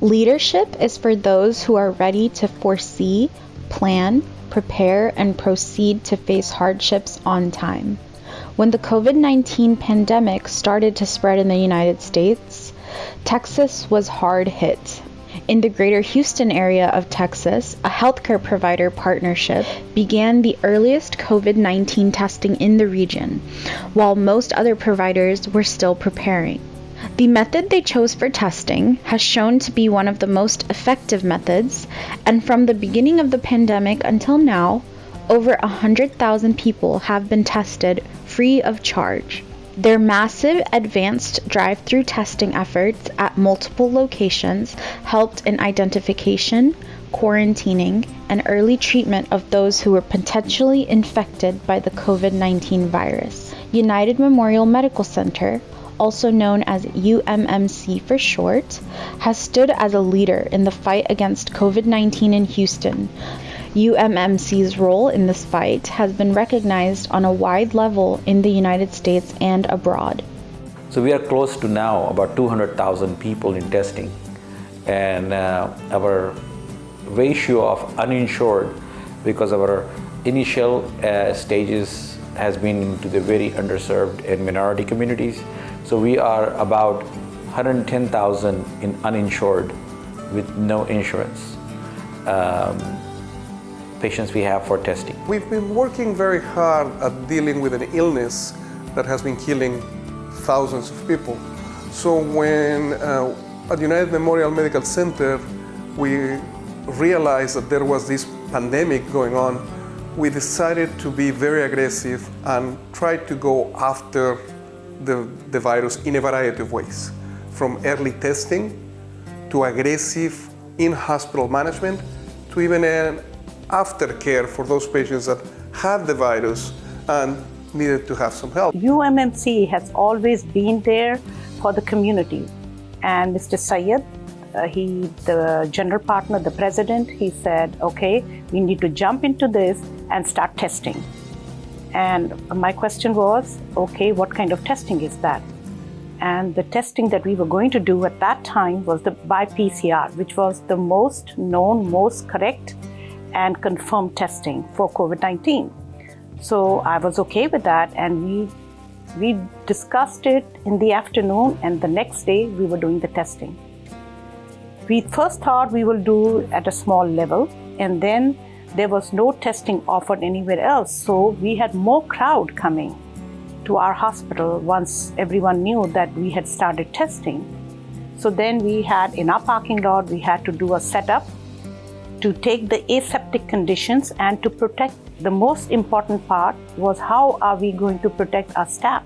Leadership is for those who are ready to foresee, plan, prepare, and proceed to face hardships on time. When the COVID-19 pandemic started to spread in the United States, Texas was hard hit. In the greater Houston area of Texas, a healthcare provider partnership began the earliest COVID-19 testing in the region, while most other providers were still preparing. The method they chose for testing has shown to be one of the most effective methods, and from the beginning of the pandemic until now, over 100,000 people have been tested free of charge. Their massive advanced drive-through testing efforts at multiple locations helped in identification, quarantining, and early treatment of those who were potentially infected by the COVID-19 virus. United Memorial Medical Center, also known as UMMC for short, has stood as a leader in the fight against COVID-19 in Houston. UMMC's role in this fight has been recognized on a wide level in the United States and abroad. So we are close to now about 200,000 people in testing, and our ratio of uninsured, because our initial stages has been into the very underserved and minority communities. So we are about 110,000 in uninsured with no insurance patients we have for testing. We've been working very hard at dealing with an illness that has been killing thousands of people. So when at United Memorial Medical Center we realized that there was this pandemic going on, we decided to be very aggressive and try to go after the virus in a variety of ways, from early testing to aggressive in-hospital management to even an aftercare for those patients that had the virus and needed to have some help. UMMC has always been there for the community, and Mr. Syed, the general partner, the president, he said, okay, we need to jump into this and start testing. And my question was, okay, what kind of testing is that? And the testing that we were going to do at that time was by PCR, which was the most known, most correct and confirmed testing for COVID-19. So I was okay with that, and we discussed it in the afternoon, and the next day we were doing the testing. We first thought we will do at a small level, and then there was no testing offered anywhere else. So we had more crowd coming to our hospital once everyone knew that we had started testing. So then we had, in our parking lot, we had to do a setup to take the aseptic conditions and to protect. The most important part was, how are we going to protect our staff?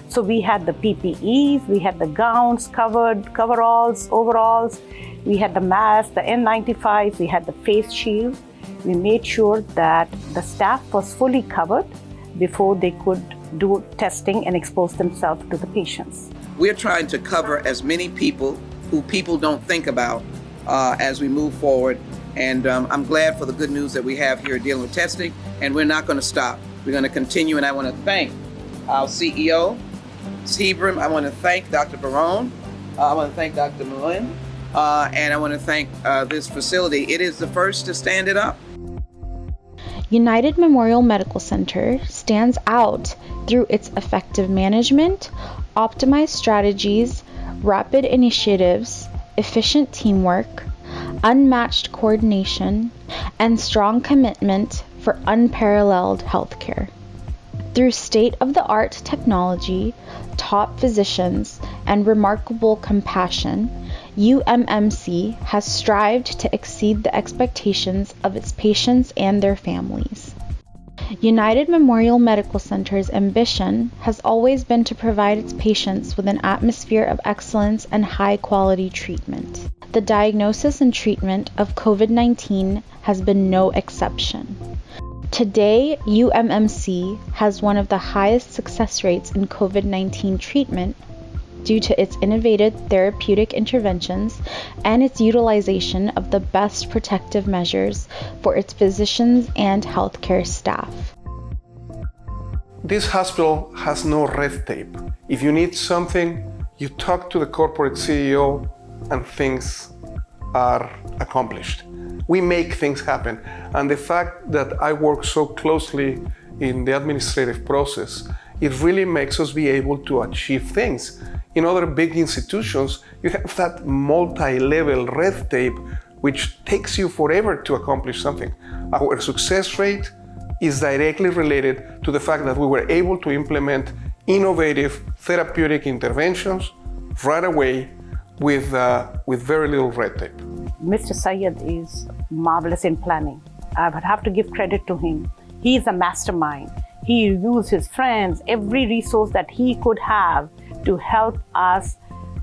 So we had the PPEs, we had the gowns covered, coveralls, overalls, we had the mask, the N95s, we had the face shield. We made sure that the staff was fully covered before they could do testing and expose themselves to the patients. We're trying to cover as many people who people don't think about as we move forward. And I'm glad for the good news that we have here dealing with testing, and we're not going to stop. We're going to continue, and I want to thank our CEO, Sebram. I want to thank Dr. Barone. I want to thank Dr. Mohiuddin, and I want to thank this facility. It is the first to stand it up. United Memorial Medical Center stands out through its effective management, optimized strategies, rapid initiatives, efficient teamwork, unmatched coordination, and strong commitment for unparalleled healthcare. Through state-of-the-art technology, top physicians, and remarkable compassion, UMMC has strived to exceed the expectations of its patients and their families. United Memorial Medical Center's ambition has always been to provide its patients with an atmosphere of excellence and high-quality treatment. The diagnosis and treatment of COVID-19 has been no exception. Today, UMMC has one of the highest success rates in COVID-19 treatment due to its innovative therapeutic interventions and its utilization of the best protective measures for its physicians and healthcare staff. This hospital has no red tape. If you need something, you talk to the corporate CEO and things are accomplished. We make things happen. And the fact that I work so closely in the administrative process, it really makes us be able to achieve things. In other big institutions, you have that multi-level red tape which takes you forever to accomplish something. Our success rate is directly related to the fact that we were able to implement innovative therapeutic interventions right away with very little red tape. Mr. Syed is marvelous in planning. I would have to give credit to him. He is a mastermind. He used his friends, every resource that he could have to help us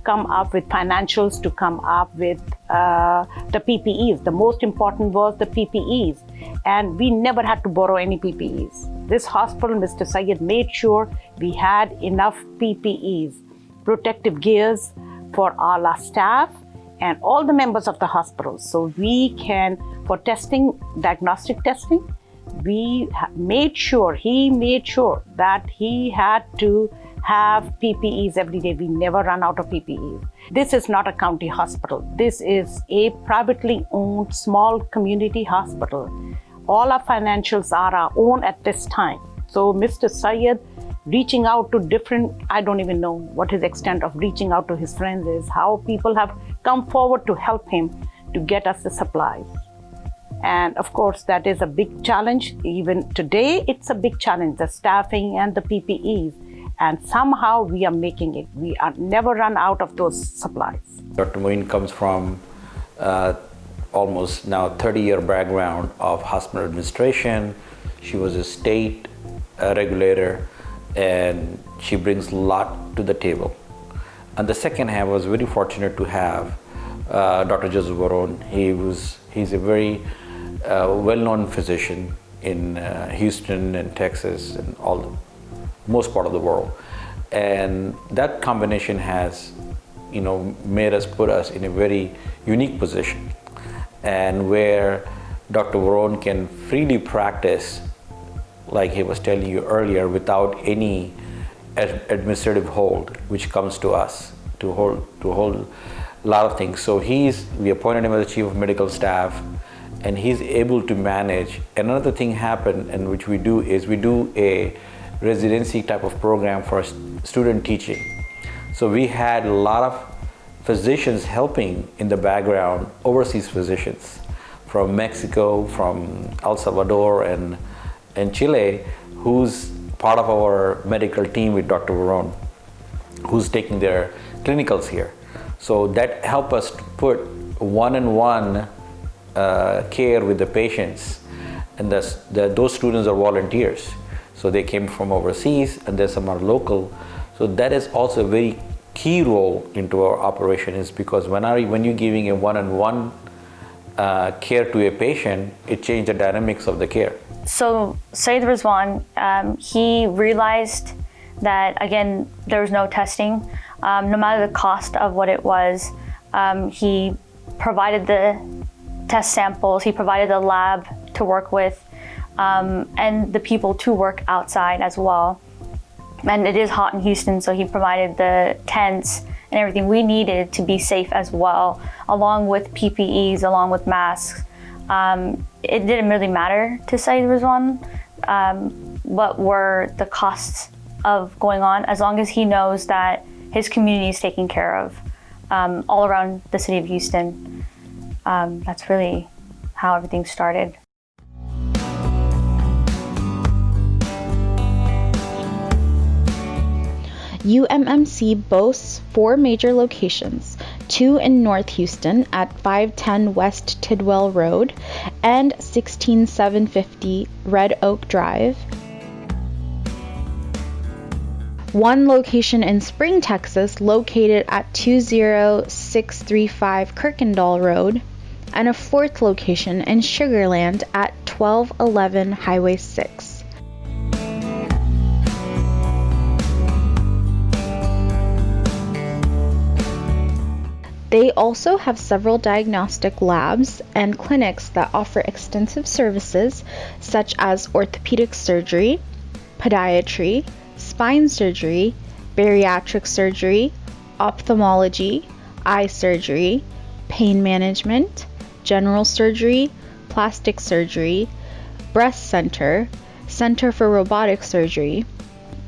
come up with financials, to come up with the PPEs. The most important was the PPEs. And we never had to borrow any PPEs. This hospital, Mr. Syed made sure we had enough PPEs, protective gears for all our staff and all the members of the hospital. So we can, for testing, diagnostic testing, he made sure that he had to have PPEs every day. We never run out of PPEs. This is not a county hospital. This is a privately owned small community hospital. All our financials are our own at this time. So Mr. Syed reaching out to different, I don't even know what his extent of reaching out to his friends is, how people have come forward to help him to get us the supplies. And of course, that is a big challenge. Even today, it's a big challenge, the staffing and the PPEs. And somehow we are making it. We are never run out of those supplies. Dr. Mohiuddin comes from almost now 30-year background of hospital administration. She was a state regulator, and she brings a lot to the table. And the second half, I was very fortunate to have Dr. Joseph Varone. He's a very well-known physician in Houston and Texas and most part of the world. And that combination has, made us put us in a very unique position, and where Dr. Varone can freely practice, like he was telling you earlier, without any administrative hold, which comes to us to hold a lot of things. So we appointed him as the chief of medical staff, and he's able to manage. Another thing happened, and which we do is we do a residency type of program for student teaching. So we had a lot of physicians helping in the background, overseas physicians from Mexico, from El Salvador and Chile, who's part of our medical team with Dr. Varone, who's taking their clinicals here. So that helped us to put one-on-one care with the patients, and those students are volunteers. So they came from overseas, and there's some are local. So that is also a very key role into our operation, is because when you're giving a one-on-one care to a patient, it changes the dynamics of the care. So Syed Rizwan, he realized that, again, there was no testing. No matter the cost of what it was, he provided the test samples, he provided the lab to work with, and the people to work outside as well. And it is hot in Houston, so he provided the tents and everything we needed to be safe as well, along with PPEs, along with masks. It didn't really matter to Syed Rizwan what were the costs of going on, as long as he knows that his community is taken care of all around the city of Houston. That's really how everything started. UMMC boasts 4 major locations, 2 in North Houston at 510 West Tidwell Road and 16750 Red Oak Drive, 1 location in Spring, Texas, located at 20635 Kirkendall Road, and a 4th location in Sugar Land at 1211 Highway 6. They also have several diagnostic labs and clinics that offer extensive services such as orthopedic surgery, podiatry, spine surgery, bariatric surgery, ophthalmology, eye surgery, pain management, general surgery, plastic surgery, breast center, center for robotic surgery,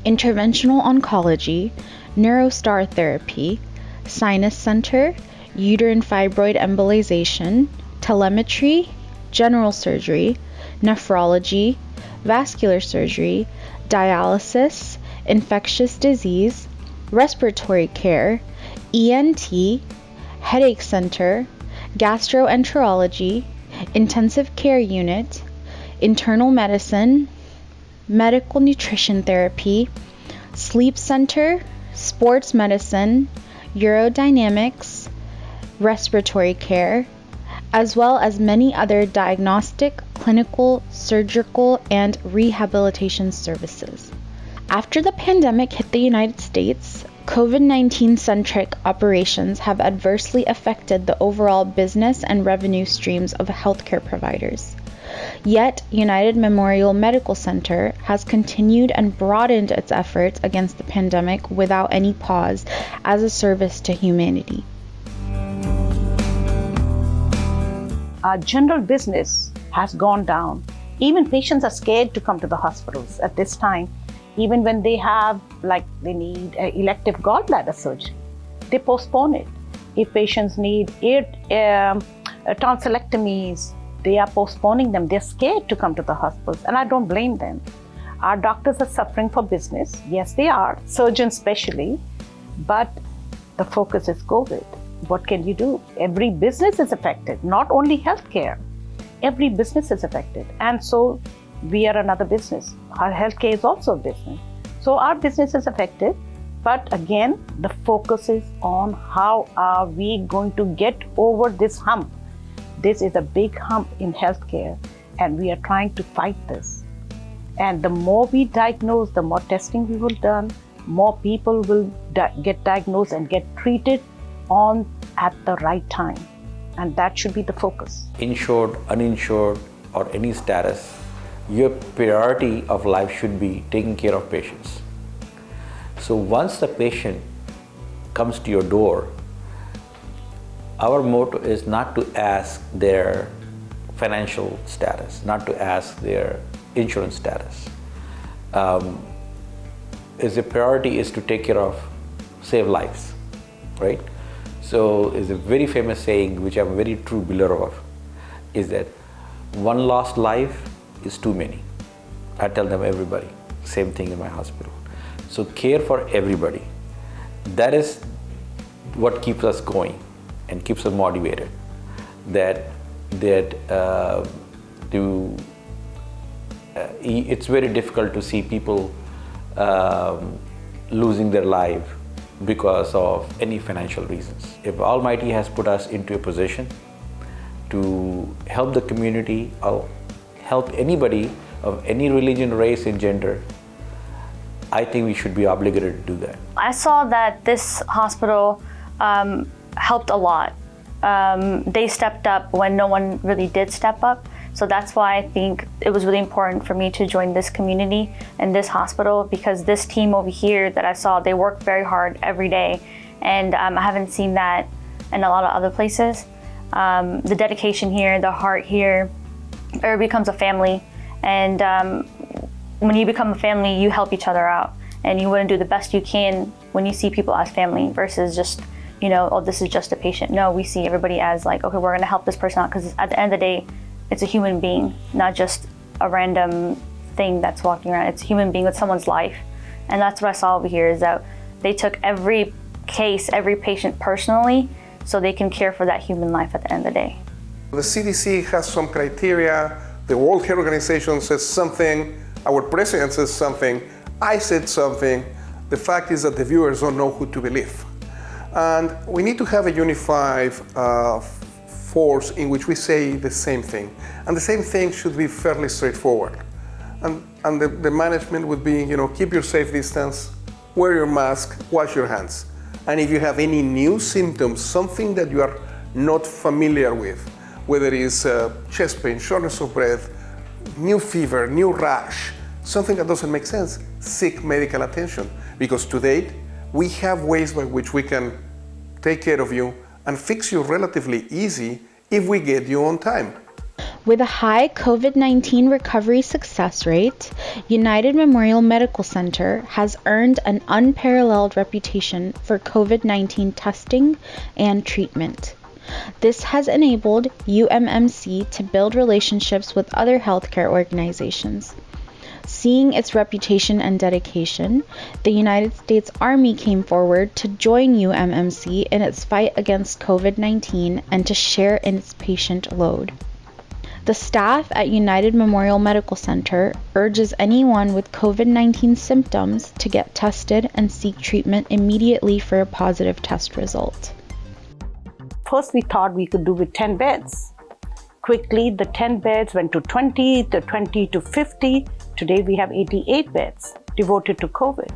interventional oncology, neurostar therapy, sinus center, uterine fibroid embolization, telemetry, general surgery, nephrology, vascular surgery, dialysis, infectious disease, respiratory care, ENT, headache center, gastroenterology, intensive care unit, internal medicine, medical nutrition therapy, sleep center, sports medicine, urodynamics, respiratory care, as well as many other diagnostic, clinical, surgical, and rehabilitation services. After the pandemic hit the United States, COVID-19 centric operations have adversely affected the overall business and revenue streams of healthcare providers. Yet, United Memorial Medical Center has continued and broadened its efforts against the pandemic without any pause as a service to humanity. Our general business has gone down. Even patients are scared to come to the hospitals at this time. Even when they have, they need elective gallbladder surgery, they postpone it. If patients need tonsillectomies, they are postponing them. They're scared to come to the hospitals, and I don't blame them. Our doctors are suffering for business. Yes, they are, surgeons especially, but the focus is COVID. What can you do? Every business is affected, not only healthcare. Every business is affected. And so we are another business. Our healthcare is also a business. So our business is affected. But again, the focus is on how are we going to get over this hump. This is a big hump in healthcare, and we are trying to fight this. And the more we diagnose, the more testing we will done, more people will get diagnosed and get treated at the right time. And that should be the focus. Insured, uninsured, or any status, your priority of life should be taking care of patients. So once the patient comes to your door, our motto is not to ask their financial status, not to ask their insurance status. The priority is to take care of, save lives, right? So is a very famous saying, which I'm a very true believer of, is that one lost life is too many. I tell them everybody, same thing in my hospital. So care for everybody. That is what keeps us going and keeps us motivated. It's very difficult to see people losing their life because of any financial reasons. If Almighty has put us into a position to help the community or help anybody of any religion, race, and gender, I think we should be obligated to do that. I saw that this hospital helped a lot. They stepped up when no one really did step up. So that's why I think it was really important for me to join this community and this hospital, because this team over here that I saw, they work very hard every day. And I haven't seen that in a lot of other places. The dedication here, the heart here, it becomes a family. And when you become a family, you help each other out. And you want to do the best you can when you see people as family versus just, oh, this is just a patient. No, we see everybody as like, okay, we're going to help this person out, because at the end of the day, it's a human being, not just a random thing that's walking around. It's a human being with someone's life. And that's what I saw over here, is that they took every case, every patient personally, so they can care for that human life at the end of the day. The CDC has some criteria, the World Health Organization says something, our president says something, I said something. The fact is that the viewers don't know who to believe. And we need to have a unified force in which we say the same thing. And the same thing should be fairly straightforward. And the management would be, keep your safe distance, wear your mask, wash your hands. And if you have any new symptoms, something that you are not familiar with, whether it's chest pain, shortness of breath, new fever, new rash, something that doesn't make sense, seek medical attention. Because to date, we have ways by which we can take care of you and fix you relatively easy if we get you on time. With a high COVID-19 recovery success rate, United Memorial Medical Center has earned an unparalleled reputation for COVID-19 testing and treatment. This has enabled UMMC to build relationships with other healthcare organizations. Seeing its reputation and dedication, the United States Army came forward to join UMMC in its fight against COVID-19 and to share in its patient load. The staff at United Memorial Medical Center urges anyone with COVID-19 symptoms to get tested and seek treatment immediately for a positive test result. First, we thought we could do with 10 beds. Quickly, the 10 beds went to 20, the 20 to 50. Today, we have 88 beds devoted to COVID.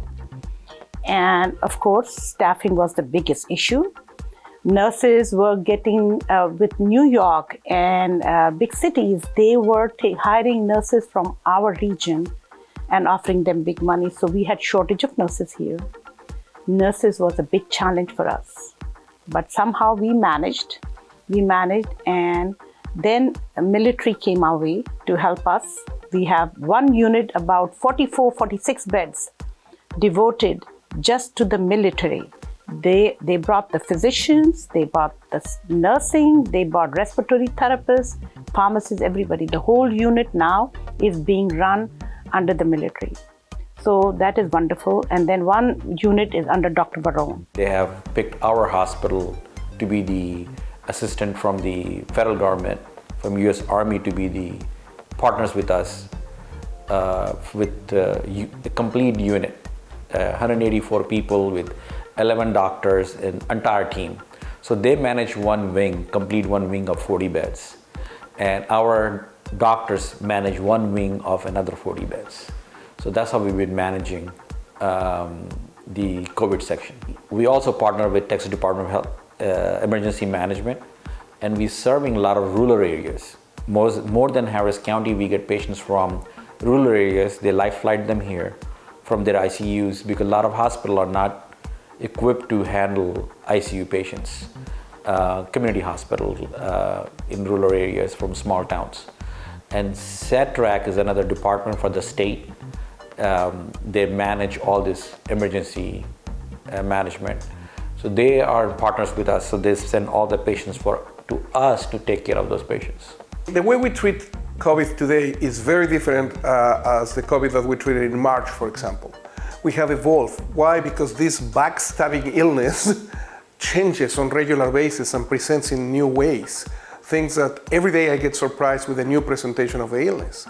And of course, staffing was the biggest issue. Nurses were getting, with New York and big cities, they were hiring nurses from our region and offering them big money. So we had shortage of nurses here. Nurses was a big challenge for us. But somehow we managed, and then the military came our way to help us. We have one unit, about 44, 46 beds devoted just to the military. They brought the physicians, they brought the nursing, they brought respiratory therapists, pharmacists, everybody. The whole unit now is being run under the military. So that is wonderful. And then one unit is under Dr. Barone. They have picked our hospital to be the assistant from the federal government, from US Army to be the partners with us with a complete unit, 184 people with 11 doctors and entire team. So they manage one wing, complete one wing of 40 beds. And our doctors manage one wing of another 40 beds. So that's how we've been managing the COVID section. We also partner with Texas Department of Health Emergency Management, and we're serving a lot of rural areas. More than Harris County, we get patients from rural areas. They life flight them here from their ICUs because a lot of hospitals are not equipped to handle ICU patients, community hospitals in rural areas from small towns. And SATRAC is another department for the state. They manage all this emergency management. So they are partners with us, so they send all the patients to us to take care of those patients. The way we treat COVID today is very different as the COVID that we treated in March, for example. We have evolved. Why? Because this backstabbing illness changes on a regular basis and presents in new ways. Things that every day I get surprised with a new presentation of the illness.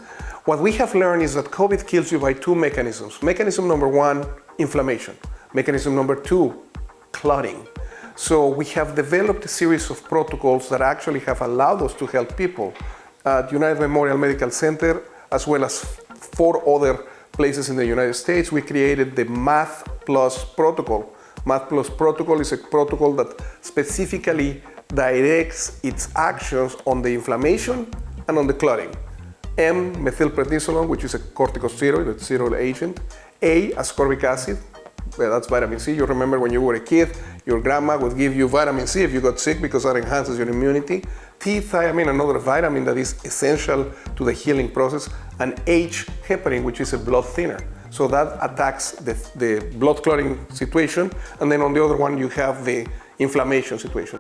What we have learned is that COVID kills you by two mechanisms. Mechanism number one, inflammation. Mechanism number two, clotting. So we have developed a series of protocols that actually have allowed us to help people at United Memorial Medical Center, as well as 4 other places in the United States. We created the Math Plus protocol. Math Plus protocol is a protocol that specifically directs its actions on the inflammation and on the clotting. M, methylprednisolone, which is a corticosteroid, a steroid agent. A, ascorbic acid, well, that's vitamin C. You remember when you were a kid, your grandma would give you vitamin C if you got sick because that enhances your immunity. T, thiamine, another vitamin that is essential to the healing process. And H, heparin, which is a blood thinner. So that attacks the blood clotting situation. And then on the other one, you have the inflammation situation.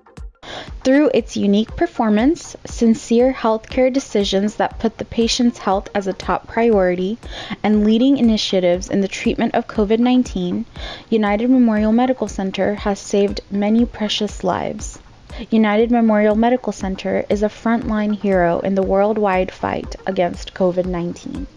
Through its unique performance, sincere healthcare decisions that put the patient's health as a top priority, and leading initiatives in the treatment of COVID-19, United Memorial Medical Center has saved many precious lives. United Memorial Medical Center is a frontline hero in the worldwide fight against COVID-19.